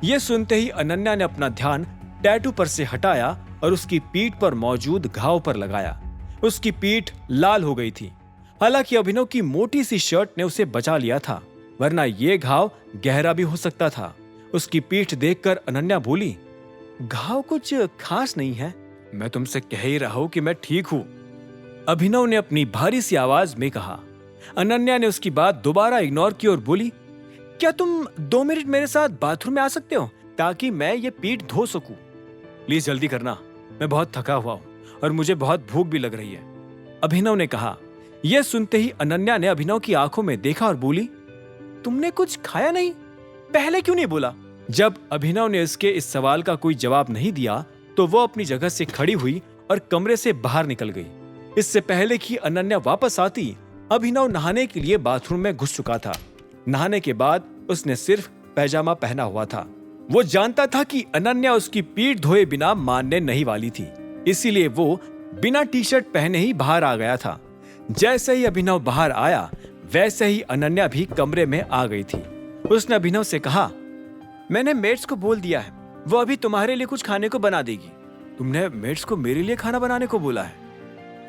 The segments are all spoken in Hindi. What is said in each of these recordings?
ये सुनते ही अनन्या ने अपना ध्यान टैटू पर से हटाया और उसकी पीठ पर मौजूद घाव पर लगाया। उसकी पीठ लाल हो गई थी। हालांकि अभिनव की मोटी सी शर्ट ने उसे बचा लिया था, वरना ये घाव गहरा भी हो सकता था। उसकी पीठ देखकर अनन्या बोली, घाव कुछ खास नहीं है, मैं तुमसे कह ही रहा हूं कि मैं ठीक हूं। अभिनव ने अपनी भारी सी आवाज में कहा। अनन्या ने उसकी बात दोबारा इग्नोर की और बोली, क्या तुम 2 मिनट मेरे साथ बाथरूम में आ सकते हो ताकि मैं ये पीठ धो सकूं? प्लीज जल्दी करना, मैं बहुत थका हुआ हूं और मुझे बहुत भूख भी लग रही है, अभिनव ने कहा। यह सुनते ही अनन्या ने अभिनव की आंखों में देखा और बोली, तुमने कुछ खाया नहीं? पहले क्यों नहीं बोला? जब अभिनव ने इसके इस सवाल का कोई जवाब नहीं दिया तो वो अपनी जगह से खड़ी हुई और कमरे से बाहर निकल गई। इससे पहले कि अनन्या वापस आती, अभिनव नहाने के लिए बाथरूम में घुस चुका था। नहाने के बाद उसने सिर्फ पैजामा पहना हुआ था। वो जानता था कि अनन्या उसकी पीठ धोए बिना मानने नहीं वाली थी, इसीलिए वो बिना टी शर्ट पहने ही बाहर आ गया था। जैसे ही अभिनव बाहर आया, वैसे ही अनन्या भी कमरे में आ गई थी। उसने अभिनव से कहा, मैंने मेड्स को बोल दिया है, वो अभी तुम्हारे लिए कुछ खाने को बना देगी। तुमने मेड्स को मेरे लिए खाना बनाने को बोला है?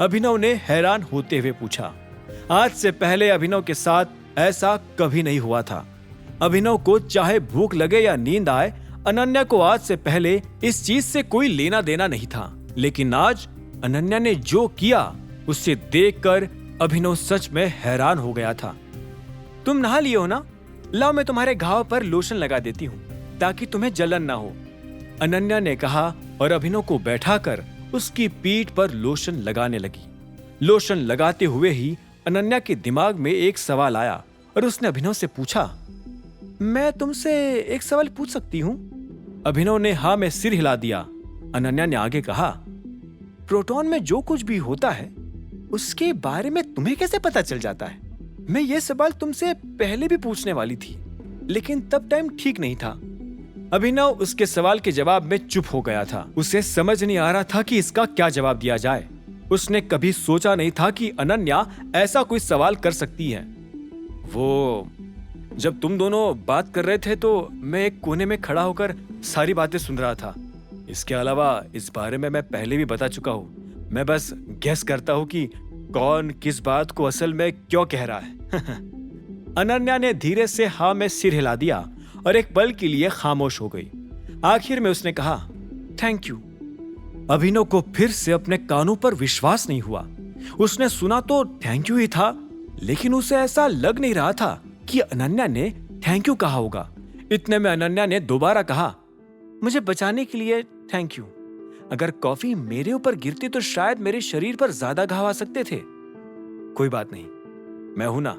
अभिनव ने हैरान होते हुए पूछा। आज से पहले अभिनव के साथ ऐसा कभी नहीं हुआ था। अभिनव को चाहे भूख लगे या नींद आए, अनन्या को आज से पहले इस चीज से कोई लेना देना नहीं था। लेकिन आज अनन्या ने जो किया उसे देखकर अभिनव सच में हैरान हो गया था। तुम नहा लिए हो ना? लाओ मैं तुम्हारे घाव पर लोशन लगा देती हूँ ताकि तुम्हें जलन ना हो, अनन्या ने कहा और अभिनव को बैठाकर उसकी पीठ पर लोशन लगाने लगी। लोशन लगाते हुए ही अनन्या के दिमाग में एक सवाल आया और उसने अभिनव से पूछा, मैं तुमसे एक सवाल पूछ सकती हूँ? अभिनव ने हाँ में सिर हिला दिया। अनन्या ने आगे कहा, प्रोटॉन में जो कुछ भी होता है उसके बारे में तुम्हें कैसे पता चल जाता है? मैं ये सवाल तुमसे पहले भी पूछने वाली थी, लेकिन तब टाइम ठीक नहीं था। अभिनव उसके सवाल के जवाब में चुप हो गया था। उसे समझ नहीं आ रहा था कि इसका क्या जवाब दिया जाए। उसने कभी सोचा नहीं था कि अनन्या ऐसा कोई सवाल कर सकती है। वो जब तुम दोनों बात कर रहे थे तो मैं एक कोने में खड़ा होकर सारी बातें सुन रहा था। इसके अलावा इस बारे में मैं पहले भी बता चुका हूँ। मैं बस गेस करता हूँ कि कौन किस बात को असल में क्यों कह रहा है। अनन्या ने धीरे से हाँ में सिर हिला दिया और एक पल के लिए खामोश हो गई। आखिर में उसने कहा, थैंक यू। अभिनव को फिर से अपने कानों पर विश्वास नहीं हुआ। उसने सुना तो थैंक यू ही था, लेकिन उसे ऐसा लग नहीं रहा था कि अनन्या ने थैंक यू कहा होगा। इतने में अनन्या ने दोबारा कहा, मुझे बचाने के लिए थैंक यू। अगर कॉफी मेरे ऊपर गिरती तो शायद मेरे शरीर पर ज्यादा घाव आ सकते थे। कोई बात नहीं, मैं हूं ना,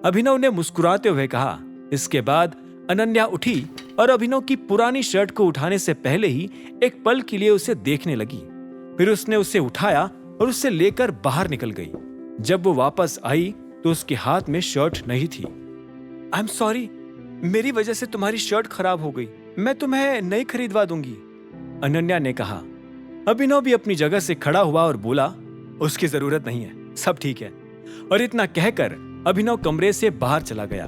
अभिनव ने मुस्कुराते हुए कहा। इसके बाद अनन्या उठी और अभिनव की पुरानी शर्ट को उठाने से पहले ही एक पल के लिए उसे देखने लगी। फिर उसने उसे उठाया और उसे लेकर बाहर निकल गई। जब वो वापस आई तो उसके हाथ में शर्ट नहीं थी। आई एम सॉरी, मेरी वजह से तुम्हारी शर्ट खराब हो गई, मैं तुम्हें नई खरीदवा दूंगी, अनन्या ने कहा। अभिनव भी अपनी जगह से खड़ा हुआ और बोला, उसकी जरूरत नहीं है, सब ठीक है। और इतना कहकर अभिनव कमरे से बाहर चला गया।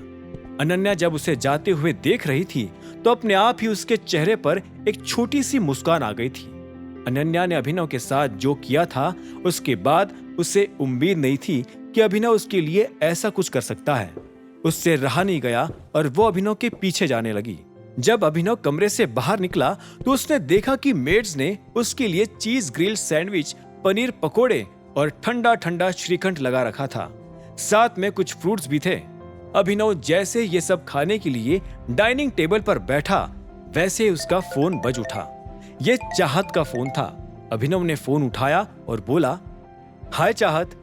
अनन्या जब उसे जाते हुए देख रही थी तो अपने आप ही उसके चेहरे पर एक छोटी सी मुस्कान आ गई थी। अनन्या ने अभिनव के साथ जो किया था उसके बाद उसे उम्मीद नहीं थी कि अभिनव उसके लिए ऐसा कुछ कर सकता है। उससे रहा नहीं गया और वो अभिनव के पीछे जाने लगी। जब अभिनव कमरे से बाहर निकला तो उसने देखा कि मेड्स ने उसके लिए चीज ग्रिल सैंडविच, पनीर पकोड़े और ठंडा ठंडा श्रीखंड लगा रखा था। साथ में कुछ फ्रूट्स भी थे। अभिनव जैसे ये सब खाने के लिए डाइनिंग टेबल पर बैठा, वैसे ही उसका फोन बज उठा। ये चाहत का फोन था। अभिनव ने फोन उठाया और बोला, हाय चाहत।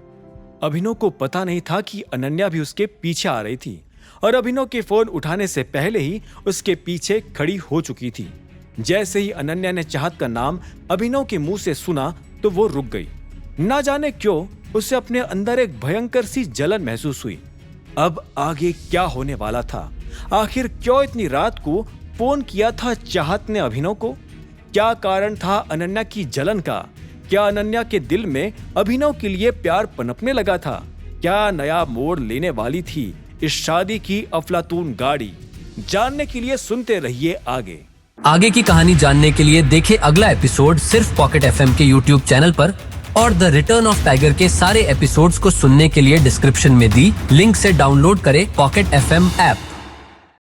अभिनव को पता नहीं था कि अनन्या भी उसके पीछे आ रही थी और अभिनव के फोन उठाने से पहले ही उसके पीछे खड़ी हो चुकी थी। जैसे ही अनन्या ने चाहत का नाम अभिनव के मुंह से सुना तो वो रुक गई। ना जाने क्यों उसे अपने अंदर एक भयंकर सी जलन महसूस हुई। अब आगे क्या होने वाला था? आखिर क्यों इतनी रात को फोन किया था चाहत ने अभिनव को? क्या कारण था अनन्या की जलन का? क्या अनन्या के दिल में अभिनव के लिए प्यार पनपने लगा था? क्या नया मोड़ लेने वाली थी इस शादी की अफलातून गाड़ी? जानने के लिए सुनते रहिए आगे। आगे की कहानी जानने के लिए देखें अगला एपिसोड सिर्फ पॉकेट एफएम के यूट्यूब चैनल पर, और द रिटर्न ऑफ टाइगर के सारे एपिसोड्स को सुनने के लिए डिस्क्रिप्शन में दी लिंक से डाउनलोड करें पॉकेट एफएम ऐप।